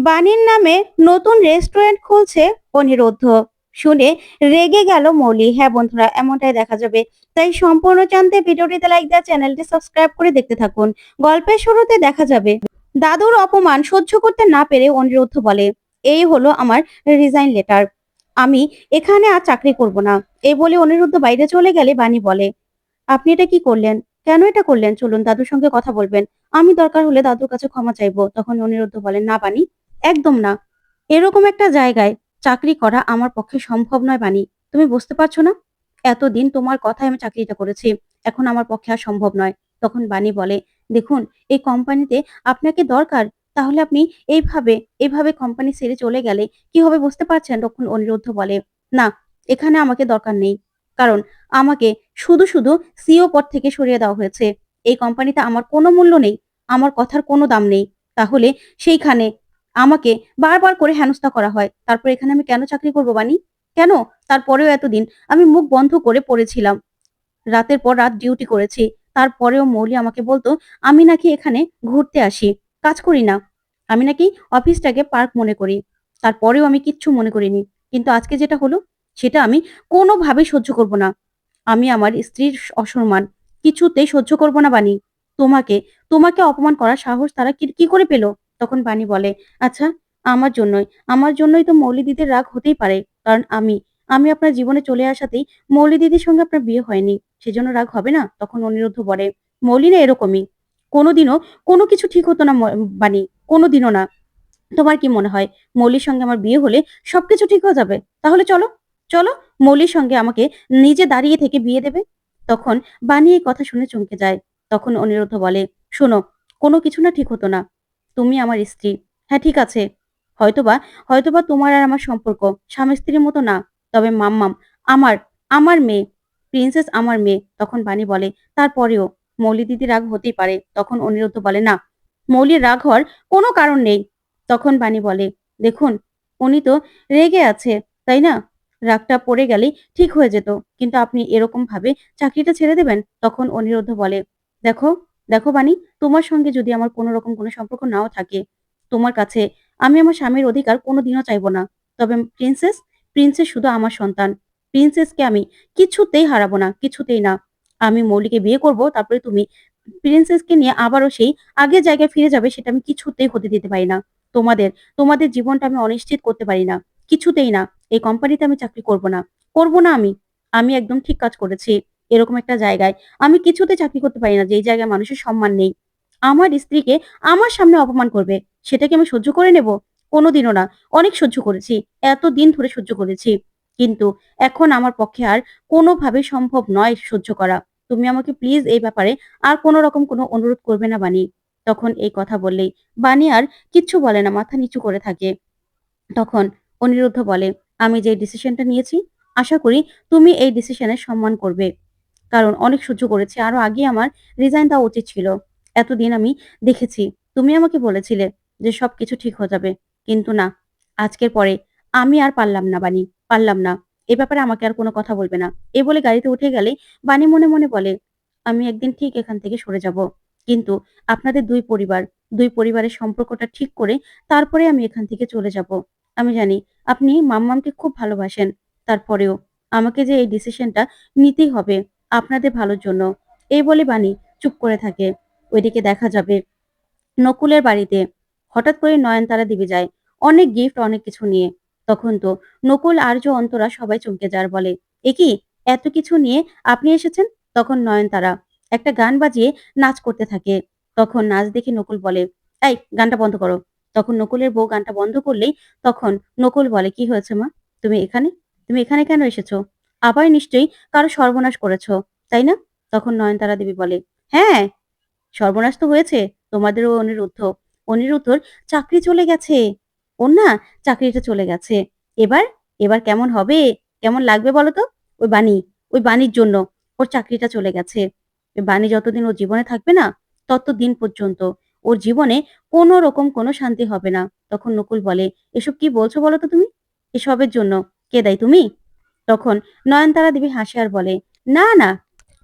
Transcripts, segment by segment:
বাণীর নামে নতুন রেস্টুরেন্ট খুলছে অনিরুদ্ধ। শুনে রেগে গেল মৌলি। হ্যাঁ বন্ধুরা, এমনটাই দেখা যাবে। তাই সম্পূর্ণ জানতে ভিডিওটিতে লাইক দেওয়া, চ্যানেলটি সাবস্ক্রাইব করে দেখতে থাকুন। গল্পের শুরুতে দেখা যাবে দাদুর অপমান সহ্য করতে না পেরে অনিরুদ্ধ বলে, এই হলো আমার রিজাইন লেটার। আমি এখানে আর চাকরি করব না। এই বলে অনিরুদ্ধ বাইরে চলে গেলে বাণী বলে, আপনি এটা কি করলেন? কেন এটা করলেন? চলুন দাদুর সঙ্গে কথা বলবেন। আমি দরকার হলে দাদুর কাছে ক্ষমা চাইবো। তখন অনিরুদ্ধ বলেন, না বাণী, একদম না। এরকম একটা জায়গায় চাকরি করা আমার পক্ষে সম্ভব নয় বাণী। তুমি বুঝতে পারছো না? এতদিন তোমার কথায় আমি চাকরিটা করেছি। এখন আমার পক্ষে আর সম্ভব নয়। তখন বাণী বলে, দেখুন, এই কোম্পানিতে আপনাকে দরকার। তাহলে আপনি এভাবে কোম্পানি ছেড়ে চলে গেলে কি হবে বুঝতে পারছেন? তখন অনিরুদ্ধ বলে, না, এখানে আমাকে দরকার নেই। কারণ আমাকে শুধু সিইও পদ থেকে সরিয়ে দেওয়া হয়েছে। এই কোম্পানিতে আমার কোনো মূল্য নেই। আমার কথার কোনো দাম নেই। তাহলে সেইখানে আমাকে বারবার করে হেনস্থা করা হয়। তারপর এখানে আমি কেন চাকরি করব বানি? কেন? তারপরেও এতদিন আমি মুখ বন্ধ করে পড়েছিলাম। রাতের পর রাত ডিউটি করেছি। তারপরেও মৌলি আমাকে বলতো, আমি নাকি এখানে ঘুরতে আসি, কাজ করি না। আমি নাকি অফিসটাকে পার্ক মনে করি। তারপরেও আমি কিচ্ছু মনে করিনি। কিন্তু আজকে যেটা হলো, সেটা আমি কোনোভাবেই সহ্য করব না। আমি আমার স্ত্রীর অসম্মান কিছুতেই সহ্য করব না বানি। তোমাকে তোমাকে অপমান করার সাহস তারা কি করে পেল? তখন বানি বলে, আচ্ছা, আমার জন্যই আমার জন্যই তো মৌলি দিদির রাগ হতেই পারে। কারণ আমি আমি আপনার জীবনে চলে আসাতেই মৌলি দিদির সঙ্গে আপনার বিয়ে হয়নি। সেজন্য রাগ হবে না? তখন অনিরুদ্ধ বলে, মৌলি না এরকমই। কোনোদিনও কোনো কিছু ঠিক হতো না বানি। কোনোদিনও না। তোমার কি মনে হয় মৌলির সঙ্গে আমার বিয়ে হলে সবকিছু ঠিক হয়ে যাবে? তাহলে চলো, চলো, মৌলির সঙ্গে আমাকে নিজে দাঁড়িয়ে থেকে বিয়ে দেবে। তখন বানি এই কথা শুনে চমকে যায়। তখন অনিরুদ্ধ বলে, শোনো, কোনো কিছু না ঠিক হতো না। তুমি আমার স্ত্রী। হ্যাঁ ঠিক আছে। হয়তোবা হয়তোবা তোমার আর আমার সম্পর্ক স্বামী স্ত্রীর মতো না। তবে মাম্মাম আমার আমার মেয়ে, প্রিন্সেস আমার মেয়ে। তখন বানি বলে, তারপরেও মৌলি দিদি রাগ হতেই পারে। তখন অনিরুদ্ধ বলে, না, মৌলির রাগ হওয়ার কোনো কারণ নেই। তখন বানি বলে, দেখুন, উনি তো রেগে আছে, তাই না? রাগটা পড়ে গেলেই ঠিক হয়ে যেত। কিন্তু আপনি এরকম ভাবে চাকরিটা ছেড়ে দেবেন? তখন অনিরুদ্ধ বলে, দেখো, দেখো বানি, তোমার সঙ্গে যদি আমার কোনো রকম কোনো সম্পর্ক নাও থাকে, তোমার কাছে আমি আমার স্বামীর অধিকার কোনোদিনও চাইবো না। তবে প্রিন্সেস, প্রিন্সেস শুধু আমার সন্তান। প্রিন্সেসকে আমি কিছুতেই হারাবো না, কিছুতেই না। আমি মৌলিকে বিয়ে করব, তারপরে তুমি প্রিন্সেসকে নিয়ে আবারও সেই আগের জায়গায় ফিরে যাবে, সেটা আমি কিছুতেই হতে দিতে পারি না। তোমাদের তোমাদের জীবনটা আমি অনিশ্চিত করতে পারি না। কিছুতেই না। এই কোম্পানিতে আমি চাকরি করব না। করব না আমি। আমি একদম ঠিক কাজ করেছি। এরকম একটা জায়গায় আমি কিছুতেই চাকরি করতে পারি না, যেই জায়গায় মানুষের সম্মান নেই। আমার স্ত্রীকে আমার সামনে অপমান করবে। সেটা কি আমি সহ্য করে নেব? কোনোদিনও না। অনেক সহ্য করেছি। এতদিন ধরে সহ্য করেছি। কিন্তু এখন আমার পক্ষে আর কোনোভাবেই সম্ভব নয় সহ্য করা। তুমি আমাকে প্লিজ এই ব্যাপারে আর কোনো রকম কোনো অনুরোধ করবে না বানি। তখন এই কথা বললেই বানি আর কিচ্ছু বলে না, মাথা নিচু করে থাকে। তখন অনিরুদ্ধ বলে, আমি যে ডিসিশনটা নিয়েছি, আশা করি তুমি এই ডিসিশনের সম্মান করবে। কারণ অনেক সহ্য করেছি। আরো আগে আমার রিজাইন দেওয়া উচিত ছিল। এতদিন আমি দেখেছি। তুমি আমাকে বলেছিলে যে সবকিছু ঠিক হয়ে যাবে। কিন্তু না, আজকের পরে আমি আর পারলাম না বানি, পারলাম না। এ ব্যাপারে আমাকে আর কোনো কথা বলবে না। এ বলে গাড়িতে উঠে গেলেই বানি মনে মনে বলে, আমি একদিন ঠিক এখান থেকে সরে যাব। কিন্তু আপনাদের দুই পরিবারের সম্পর্কটা ঠিক করে তারপরে আমি এখান থেকে চলে যাব। আমি জানি আপনি মাম্মামকে খুব ভালোবাসেন। তারপরেও আমাকে যে এই ডিসিশনটা নিতেই হবে আপনাদের ভালোর জন্য। এই বলে বানি চুপ করে থাকে। ওইদিকে দেখা যাবে নকুলের বাড়িতে হঠাৎ করে নয়নতারা দেবী যায়। অনেক গিফট, অনেক কিছু নিয়ে। তখন তো নকুল, আর্য, অন্তরা সবাই চমকে যায় আর বলে, এ কি, এত কিছু নিয়ে আপনি এসেছেন? তখন নয়নতারা একটা গান বাজিয়ে নাচ করতে থাকে। তখন নাচ দেখে নকুল বলে, এই গানটা বন্ধ করো। তখন নকুলের বউ গানটা বন্ধ করলেই তখন নকুল বলে, কি হয়েছে মা? তুমি এখানে তুমি এখানে কেন এসেছো? আবার নিশ্চয়ই কারো সর্বনাশ করেছো, তাই না? তখন নয়নতারা দেবী বলে, হ্যাঁ, সর্বনাশ তো হয়েছে। তোমাদের ও অনিরুদ্ধর চাকরি চলে গেছে। ওর না চাকরিটা চলে গেছে। এবার এবার কেমন হবে? কেমন লাগবে বলো তো? ওই বাণী, ওই বাণীর জন্য ওর চাকরিটা চলে গেছে। ওই বাণী যতদিন ওর জীবনে থাকবে না, ততদিন পর্যন্ত ওর জীবনে কোনো রকম কোনো শান্তি হবে না। তখন নকুল বলে, এসব কি বলছো বলো তো তুমি? এসবের জন্য কে দায়ী, তুমি? তখন নয়নতারা দেবী হাসে আর বলে, না না,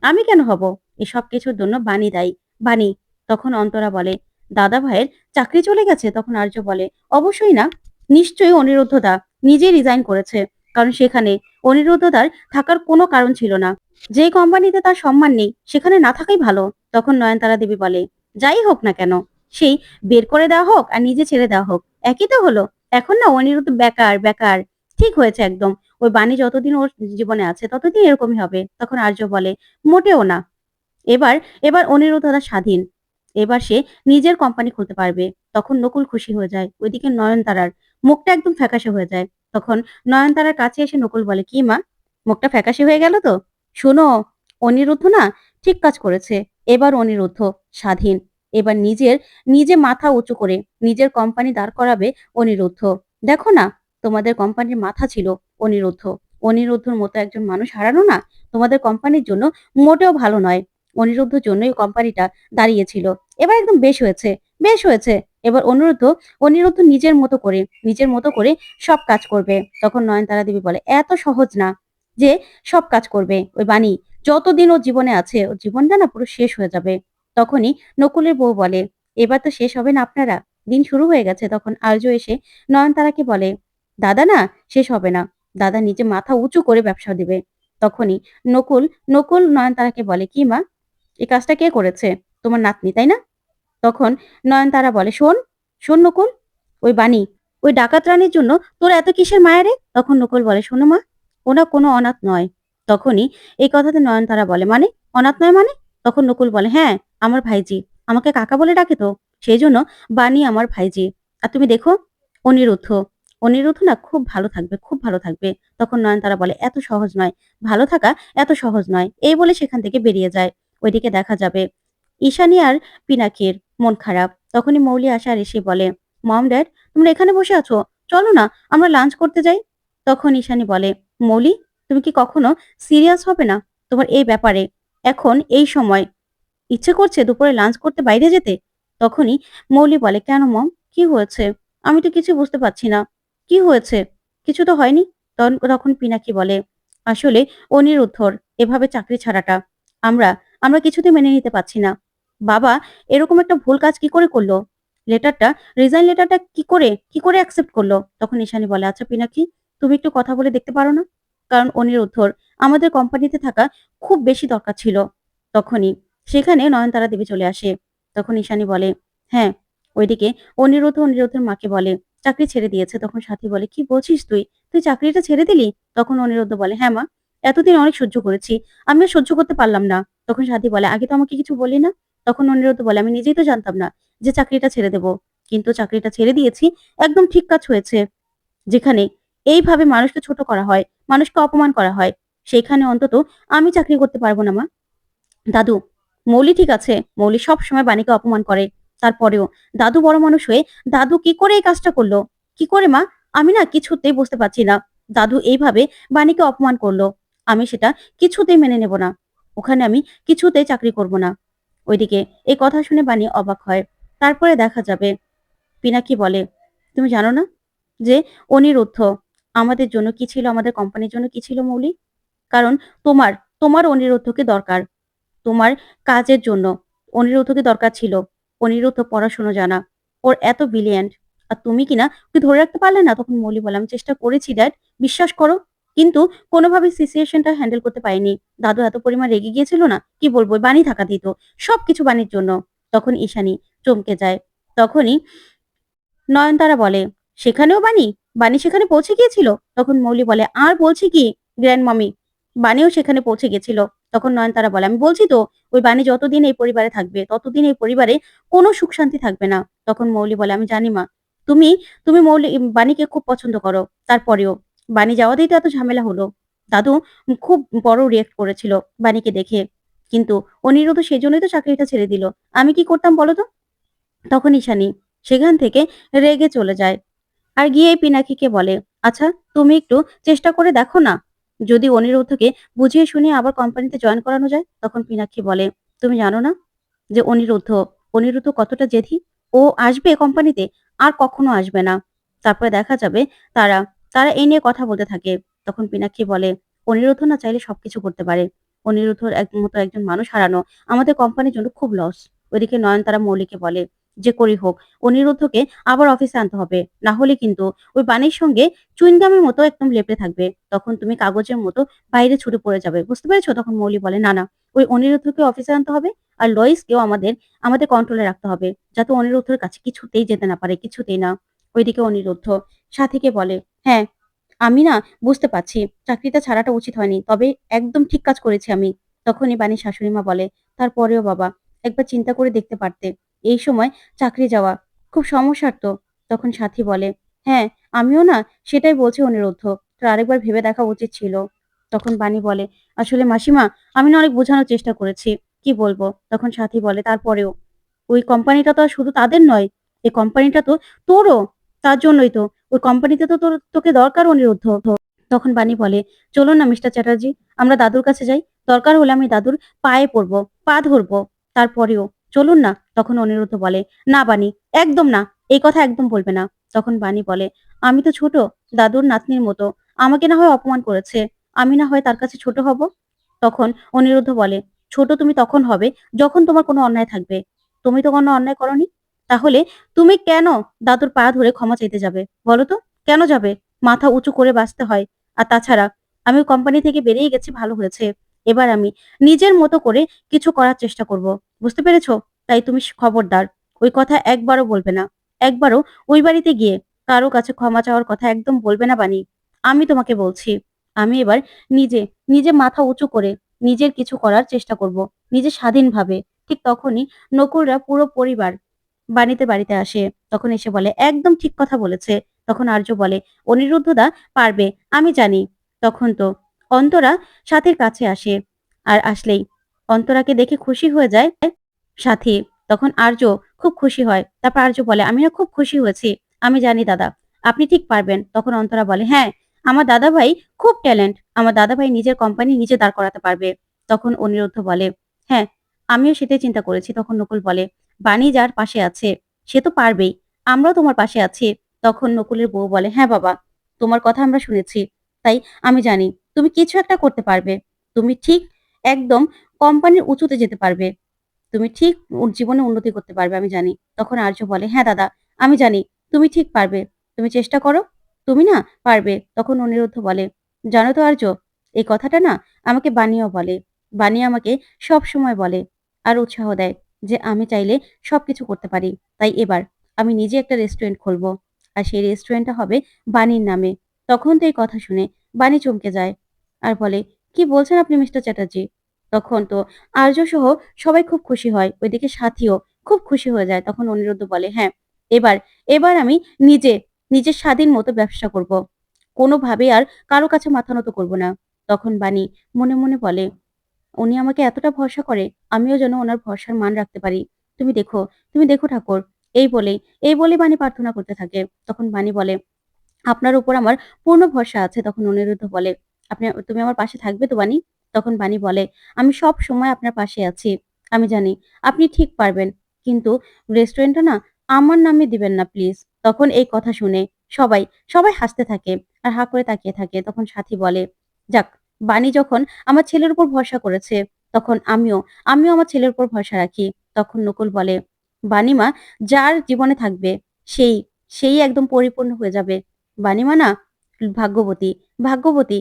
আমি কেন হব? এসব কিছুর জন্য বাণী দায়ী, বাণী। তখন অন্তরা বলে, দাদা ভাইয়ের চাকরি চলে গেছে? তখন আর্য বলে, অবশ্যই না, নিশ্চয়ই অনিরুদ্ধ দা নিজেই রিজাইন করেছে, কারণ সেখানে অনিরুদ্ধ দার থাকার কোনো কারণ ছিল না। যে কোম্পানিতে তার সম্মান নেই সেখানে না থাকাই ভালো। তখন নয়নতারা দেবী বলে, যাই হোক না কেন, সেই বের করে দেওয়া হোক আর নিজে ছেড়ে দেওয়া হোক, একই তো হলো। এখন না অনিরুদ্ধ বেকার বেকার, ঠিক হয়েছে একদম। ওই বাণী যতদিন ওর জীবনে আছে ততদিন এরকমই হবে। তখন আর্য বলে, মোটেও না। এবার এবার অনিরুদ্ধ দাদা স্বাধীন। এবার সে নিজের কোম্পানি খুলতে পারবে। তখন নকুল খুশি হয়ে যায়। ওইদিকে নয়নতারার মুখটা একদম ফ্যাকাশে হয়ে যায়। তখন নয়নতারার কাছে এসে নকুল বলে, কি মা, মুখটা ফ্যাকাশে হয়ে গেল তো? শোনো, অনিরুদ্ধ না ঠিক কাজ করেছে। এবার অনিরুদ্ধ স্বাধীন। এবার নিজে মাথা উঁচু করে নিজের কোম্পানি দাঁড় করাবে অনিরুদ্ধ। দেখো না, তোমাদের কোম্পানির মাথা ছিল অনিরুদ্ধ। অনিরুদ্ধর মতো একজন মানুষ হারানো না তোমাদের কোম্পানির জন্য মোটেও ভালো নয়। অনিরুদ্ধর জন্যই কোম্পানিটা দাঁড়িয়েছিল। এবার একদম বেশ হয়েছে, বেশ হয়েছে। এবার অনিরুদ্ধ নিজের মতো করে সব কাজ করবে। তখন নয়নতারা দেবী বলে, এত সহজ না যে সব কাজ করবে ওই বাণী। যতদিন ও জীবনে আছে ওর জীবনটা না পুরো শেষ হয়ে যাবে। তখনই নকুলের বউ বলে, এবার তো শেষ হবে না আপনারা, দিন শুরু হয়ে গেছে। তখন আর্য এসে নয়নতারাকে বলে, দাদা না শেষ হবে না, দাদা নিজে মাথা উঁচু করে ব্যবসা দিবে। তখনই নকুল নকুল নয়নতারাকে বলে, কি মা, এই কাজটা কে করেছে? তোমার নাতনি, তাই না? তখন নয়নতারা বলে, শোন শোন নকুল, ওই বাণী, ওই ডাকাত রানীর জন্য তোর এত কিসের মায়া রে? তখন নকুল বলে, শোনো মা, ওনা কোনো অনাথ নয়। তখনই এই কথাতে নয়নতারা বলে, মানে অনাথ নয় মানে? তখন নকুল বলে, হ্যাঁ, আমার ভাইজি, আমাকে কাকা বলে ডাকে তো, সেই জন্য বাণী আমার ভাইজি। আর তুমি দেখো, অনিরুদ্ধ অনিরুদ্ধ না খুব ভালো থাকবে, খুব ভালো থাকবে। তখন নয়নতারা বলে, এত সহজ নয়, ভালো থাকা এত সহজ নয়। এই বলে সেখান থেকে বেরিয়ে যায়। ওইদিকে দেখা যাবে ঈশানী আর পিনাকির মন খারাপ। তখনই মৌলি আসে আর এসে বলে, মম ড্যাড, তোমরা এখানে বসে আছো, চলো না আমরা লাঞ্চ করতে যাই। তখন ঈশানী বলে, মৌলি, তুমি কি কখনো সিরিয়াস হবে না তোমার এই ব্যাপারে? এখন এই সময় ইচ্ছে করছে দুপুরে লাঞ্চ করতে বাইরে যেতে? তখনই মৌলি বলে, কেন মম, কি হয়েছে? আমি তো কিছু বুঝতে পারছি না, কি হয়েছে? কিছু তো হয়নি। তখন পিনাকি বলে, আসলে অনিরুদ্ধর এভাবে চাকরি ছাড়াটা আমরা আমরা কিছুতে মেনে নিতে পারছি না। বাবা এরকম একটা ভুল কাজ কি করে করলো? লেটারটা, রিজাইন লেটারটা কি করে অ্যাকসেপ্ট করলো? তখন ঈশানী বলে, আচ্ছা পিনাকি, তুমি একটু কথা বলে দেখতে পারো না? কারণ অনিরুদ্ধর আমাদের কোম্পানিতে থাকা খুব বেশি দরকার ছিল। তখনই সেখানে নয়নতারা দেবী চলে আসে। তখন ঈশানী বলে, হ্যাঁ। ওইদিকে অনিরুদ্ধের মাকে বলে, চাকরি ছেড়ে দিয়েছে। তখন সাথী বলে, কি বলছিস তুই, তুই চাকরিটা ছেড়ে দিলি? তখন অনিরুদ্ধ বলে, হ্যাঁ মা, এতদিন অনেক সহ্য করেছি, আমি আর সহ্য করতে পারলাম না। তখন সাথী বলে, আগে তো আমাকে কিছু বললি না? তখন অনিরুদ্ধ বলে, আমি নিজেই তো জানতাম না যে চাকরিটা ছেড়ে দেব, কিন্তু চাকরিটা ছেড়ে দিয়েছি। একদম ঠিক কাজ হয়েছে। যেখানে এইভাবে মানুষকে ছোট করা হয়, মানুষকে অপমান করা হয়, সেখানে অন্তত আমি চাকরি করতে পারবো না মা। দাদু, মৌলি ঠিক আছে, মৌলি সব সময় বাণীকে অপমান করে, তারপরেও দাদু বড় মানুষ হয়ে দাদু কি করে এই কাজটা করলো? কি করে মা? আমি না কিছুতেই বুঝতে পারছি না। দাদু এইভাবে বাণীকে অপমান করলো, আমি সেটা কিছুতেই মেনে নেব না। ওখানে আমি কিছুতেই চাকরি করব না। ওইদিকে এই কথা শুনে বাণী অবাক হয়। তারপরে দেখা যাবে পিনাকি বলে, তুমি জানো না যে অনিরুদ্ধ আমাদের জন্য কি ছিল, আমাদের কোম্পানির জন্য কি ছিল মৌলি? কারণ তোমার তোমার অনিরুদ্ধকে দরকার, তোমার কাজের জন্য অনিরুদ্ধকে দরকার ছিল। অনিরুদ্ধ পড়াশোনা জানা, ওর এত ব্রিলিয়ান্ট, আর তুমি কিনা ওকে ধরে রাখতে পারলে না। তখন মৌলি বলে, আমি চেষ্টা করেছি ড্যাড, বিশ্বাস করো, কিন্তু কোনোভাবে সিচুয়েশনটা হ্যান্ডেল করতে পারিনি। দাদু এত পরিমাণ রেগে গিয়েছিল না, কি বলবো, বাণী থাকা দিত, সবকিছু বাণীর জন্য। তখন ঈশানী চমকে যায়। তখনই নয়নতারা বলে, সেখানেও বাণী, বাণী সেখানে পৌঁছে গিয়েছিল? তখন মৌলি বলে, আর বলছি কি গ্র্যান্ড মামি, বাণীও সেখানে পৌঁছে গেছিল। তখন নয়নতারা বলে, আমি বলছি তো, ওই বাণী যতদিন এই পরিবারে থাকবে ততদিন এই পরিবারে কোনো সুখ শান্তি থাকবে না। তখন মৌলি বলে, আমি জানি মা, তুমি তুমি বাণীকে খুব পছন্দ করো, তারপরেও বাণী যাওয়াতেই তো এত ঝামেলা হলো। দাদু খুব বড় রিয়েক্ট করেছিল বাণীকে দেখে, কিন্তু অনিরুদ্ধ সেজন্যই তো চাকরিটা ছেড়ে দিল। আমি কি করতাম বলো তো? তখন ঈশানী সেখান থেকে রেগে চলে যায় আর গিয়ে পিনাকিকে বলে, আচ্ছা তুমি একটু চেষ্টা করে দেখো না, যদি অনিরুদ্ধকে বুঝিয়ে শুনিয়ে আবার কোম্পানিতে জয়েন করানো যায়। তখন পিনাকি বলে, তুমি জানো না যে অনিরুদ্ধ কতটা জেদি? ও আসবে কোম্পানিতে, আর কখনো আসবে না। তারপরে দেখা যাবে তারা তারা এই নিয়ে কথা বলতে থাকে। তখন পিনাকি বলে, অনিরুদ্ধ না চাইলে সবকিছু করতে পারে, অনিরুদ্ধর মতো একজন মানুষ হারানো আমাদের কোম্পানির জন্য খুব লস। ওইদিকে নয়নতারা মৌলিকে বলে, যে করেই হোক অনিরুদ্ধকে আবার অফিসে আনতে হবে। না হলে কিন্তু ওই বাণীর সঙ্গে চুইংগামের মতো একদম লেপ্টে থাকবে। তখন তুমি কাগজের মতো বাইরে ছুটে পড়ে যাবে। বুঝতে পেরেছ? তখন মৌলি বলে, "না, না, ওই অনিরুদ্ধকে অফিসে আনতে হবে। আর লয়েসকেও আমাদের কন্ট্রোলে রাখতে হবে। যাতে অনিরুদ্ধের কাছে কিছুতেই যেতে না পারে, কিছুতেই না।" ওইদিকে অনিরুদ্ধ সাথীকে বলে, "হ্যাঁ, আমি না বুঝতে পারছি চাকরিটা ছাড়াটা উচিত হয়নি। তবে একদম ঠিক কাজ করেছি আমি।" তখনই বাণীর শাশুড়িমা বলে, "তারপরেও বাবা একবার চিন্তা করে দেখতে পারতে। এই সময় চাকরি যাওয়া খুব সমস্যার তো।" তখন সাথী বলে, "হ্যাঁ, আমিও না সেটাই বলছি অনিরুদ্ধ। তোর আরেকবার ভেবে দেখা উচিত ছিল।" তখন বাণী বলে, "আসলে মাসিমা আমি না অনেক বোঝানোর চেষ্টা করেছি। কি বলবো?" তখন সাথী বলে, "তারপরেও ওই কোম্পানিটা তো আর শুধু তাদের নয়। এই কোম্পানিটা তো তোরও। তার জন্যই তো। ওই কোম্পানিতে তো তোকে দরকার অনিরুদ্ধ।" তখন বাণী বলে, "চলুন না মিস্টার চ্যাটার্জি, আমরা দাদুর কাছে যাই। দরকার হলে আমি দাদুর পায়ে পড়বো, পা ধরবো। তারপরেও চলুন না।" তখন অনিরুদ্ধ বলে, "না বাণী, একদম না। এই কথা একদম বলবে না।" তখন বাণী বলে, "আমি তো ছোট, দাদুর নাতনির মতো। আমাকে না হয় অপমান করেছে। আমি না হয় তার কাছে ছোট হব?" তখন অনিরুদ্ধ বলে, "ছোট তুমি তখন হবে যখন তোমার কোনো অন্যায় থাকবে। তুমি তো কোনো অন্যায় করোনি। তাহলে তুমি কেন দাদুর পা ধরে ক্ষমা চাইতে যাবে? বলো তো? কেন যাবে? মাথা উঁচু করে বাঁচতে হয়। আর তাছাড়া আমি কোম্পানি থেকে বেরিয়ে গেছি ভালো হয়েছে। এবার আমি নিজের মতো করে কিছু করার চেষ্টা করব। বুঝতে পেরেছ? তাই তুমি খবরদার ওই কথা একবারও বলবে না। একবারও ওই বাড়িতে গিয়ে কারো কাছে ক্ষমা চাওয়ার কথা একদম বলবে না বানি। আমি তোমাকে বলছি। আমি এবার নিজে, নিজে মাথা উঁচু করে নিজের কিছু করার চেষ্টা করব। নিজে স্বাধীনভাবে।" ঠিক তখনই নকুলরা পুরো পরিবার বাড়িতে আসে। তখন এসে বলে, "একদম ঠিক কথা বলেছে।" তখন আর্য বলে, "অনিরুদ্ধদা পারবে, আমি জানি।" তখন তো অন্তরা সাথীর কাছে আসে। আর আসলেই অন্তরাকে দেখে খুশি হয়ে যায় সাথী। তখন আর্য খুব খুশি হয়। তারপর আর্য বলে, "আমি না খুব খুশি হয়েছি। আমি জানি দাদা, আপনি ঠিক পারবেন।" তখন অন্তরা বলে, "হ্যাঁ, আমার দাদাভাই খুব ট্যালেন্ট। আমার দাদাভাই নিজের কোম্পানি নিজে দাঁড় করাতে পারবে।" তখন অনিরুদ্ধ বলে, "হ্যাঁ, আমিও সেটাই চিন্তা করেছি।" তখন নকুল বলে, "বাণী যার পাশে আছে সে তো পারবেই। আমরাও তোমার পাশে আছি।" তখন নকুলের বউ বলে, "হ্যাঁ বাবা, তোমার কথা আমরা শুনেছি। তাই আমি জানি তুমি কিছু একটা করতে পারবে। তুমি ঠিক একদম কোম্পানির উঁচুতে যেতে পারবে। তুমি ঠিক জীবনে উন্নতি করতে পারবে আমি জানি।" তখন আর্য বলে, "হ্যাঁ দাদা, আমি জানি তুমি ঠিক পারবে। তুমি চেষ্টা করো। তুমি না পারবে।" তখন অনিরুদ্ধ বলে, "জানো তো আর্য, এই কথাটা না আমাকে বানিয়েও বলে। বানিয়ে আমাকে সবসময় বলে আর উৎসাহ দেয় যে আমি চাইলে সবকিছু করতে পারি। তাই এবার আমি নিজে একটা রেস্টুরেন্ট খুলবো। আর সেই রেস্টুরেন্টটা হবে বাণীর নামে।" তখন তো এই কথা শুনে বাণী চমকে যায় আর বলে, "কি বলছেন আপনি মিস্টার চ্যাটার্জি?" তখন তো আর্য সহ সবাই খুব খুশি হয়। ওইদিকে সাথীও খুব খুশি হয়ে যায়। তখন অনিরুদ্ধ বলে, "হ্যাঁ, এবার এবার আমি নিজে, নিজের স্বাধীন মতো ব্যবসা করব। কোনোভাবেই আর কারো কাছে মাথা নত করব না।" তখন বাণী মনে, মনে বলে, "উনি আমাকে এতটা ভরসা করে, আমিও যেন উনার ভরসার মান রাখতে পারি। তুমি দেখো, তুমি দেখো ঠাকুর।" এই বলেই বাণী প্রার্থনা করতে থাকে। তখন বাণী বলে, "আপনার উপর আমার পূর্ণ ভরসা আছে।" তখন অনিরুদ্ধ বলে, তুমি আমার পাশে থাকবে তো বানি?" তখন বানি বলে, "আমি সবসময় আপনার পাশে আছি। আমি জানি আপনি ঠিক পারবেন। কিন্তু রেস্টুরেন্টটা না আমার নামে দিবেন না প্লিজ।" তখন এই কথা শুনে সবাই, সবাই হাসতে থাকে আর হা করে তাকিয়ে থাকে। তখন সাথী বলে, "যাক, বানি যখন আমার ছেলের উপর ভরসা করেছে, তখন আমিও আমার ছেলের উপর ভরসা রাখি।" তখন নকুল বলে, "বানি মা যার জীবনে থাকবে সেই, সেই একদম পরিপূর্ণ হয়ে যাবে। বাণীমা না ভাগ্যবতী, ভাগ্যবতী।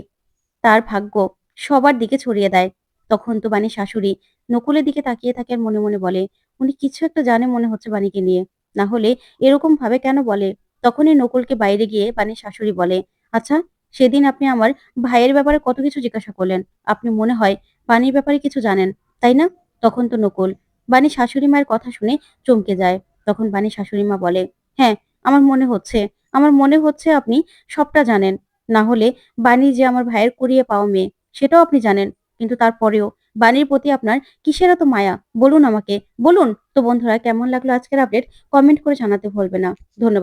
তার ভাগ্য সবার দিকে ছড়িয়ে দেয়।" তখন তো বাণীর শাশুড়ি নকুলের দিকে তাকিয়ে থাকে আর মনে, মনে বলে, "উনি কিছু একটা জানে মনে হচ্ছে বাণীকে নিয়ে। না হলে এরকম ভাবে কেন বলে?" তখনই নকুলকে বাইরে গিয়ে বাণীর শাশুড়ি বলে, "আচ্ছা, সেদিন আপনি আমার ভাইয়ের ব্যাপারে কত কিছু জিজ্ঞাসা করলেন। আপনি মনে হয় বাণীর ব্যাপারে কিছু জানেন, তাই না?" তখন তো নকুল বাণীর শাশুড়ি মায়ের কথা শুনে চমকে যায়। তখন বাণীর শাশুড়ি মা বলে, "হ্যাঁ, আমার মনে হচ্ছে আমার মনে হচ্ছে আপনি সবটা জানেন। না হলে বাণী যে আমার ভাইয়ের কুড়িয়ে পাওয়া মেয়ে, সেটাও আপনি জানেন। কিন্তু তারপরেও বাণীর প্রতি আপনার কিসের এত মায়া? বলুন আমাকে, বলুন।" তো বন্ধুরা কেমন লাগলো আজকের আপডেট? কমেন্ট করে জানাতে ভুলবে না। ধন্যবাদ।